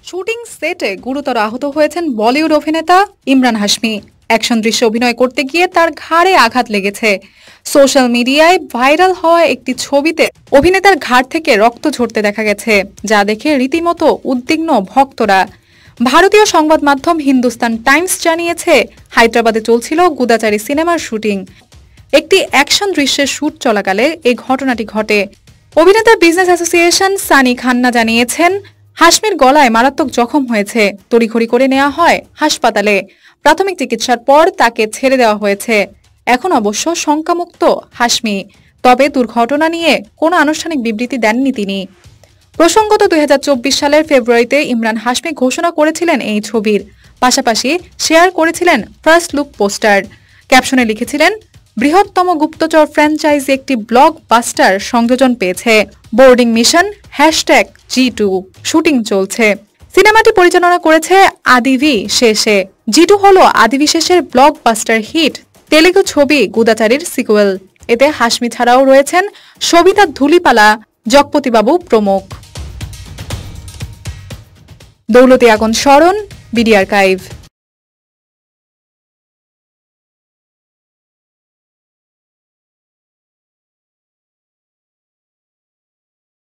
Shooting সেটে গুরুতর আহত হয়েছেন বলিউড অভিনেতা ইমরান হাশমি। অ্যাকশন দৃশ্যে অভিনয় করতে গিয়ে তার ঘাড়ে আঘাত লেগেছে। সোশ্যাল মিডিয়ায় ভাইরাল হওয়া একটি ছবিতে অভিনেতার ঘাড় থেকে রক্ত ঝরতে দেখা গেছে, যা দেখে রীতিমতো উদ্বিগ্ন ভক্তরা। ভারতীয় সংবাদ মাধ্যম হিন্দুস্তান টাইমস জানিয়েছে, হায়দ্রাবাদে চলছিল গুদাচারী সিনেমার শুটিং। একটি অ্যাকশন দৃশ্যের শুট চলাকালে এই ঘটনাটি ঘটে। অভিনেতা বিজনেস অ্যাসোসিয়েশন সানি খান্না জানিয়েছেন, হাশমির গলায় মারাত্মক জখম হয়েছে। তড়িঘড়ি করে নেওয়া হয় হাসপাতালে। প্রাথমিক চিকিৎসার পর তাকে ছেড়ে দেওয়া হয়েছে। এখন অবশ্য শঙ্কামুক্ত হাশমি, তবে দুর্ঘটনা নিয়ে কোনো আনুষ্ঠানিক বিবৃতি দেননি তিনি। প্রসঙ্গত 2024 সালের ফেব্রুয়ারিতে ইমরান হাশমি ঘোষণা করেছিলেন এই ছবির, পাশাপাশি শেয়ার করেছিলেন ফার্স্ট লুক পোস্টার। ক্যাপশনে লিখেছিলেন, বৃহত্তম গুপ্তচর ফ্র্যাঞ্চাইজি একটি ব্লকবাস্টার সংযোজন পেয়েছে। বোর্ডিং মিশন #G2 শুটিং চলছে। সিনেমাটি পরিচালনা করেছে আদিভি শেষে। G2 হল আদিভি শেষের ব্লকবাস্টার হিট তেলেগু ছবি গুদাচারীর সিকুয়েল। এতে হাশমি ছাড়াও রয়েছেন সবিতা ধুলিপালা, জগপতিবাবু প্রমুখ। দৌলতী আগুন স্মরণ, বিডি আর্কাইভ।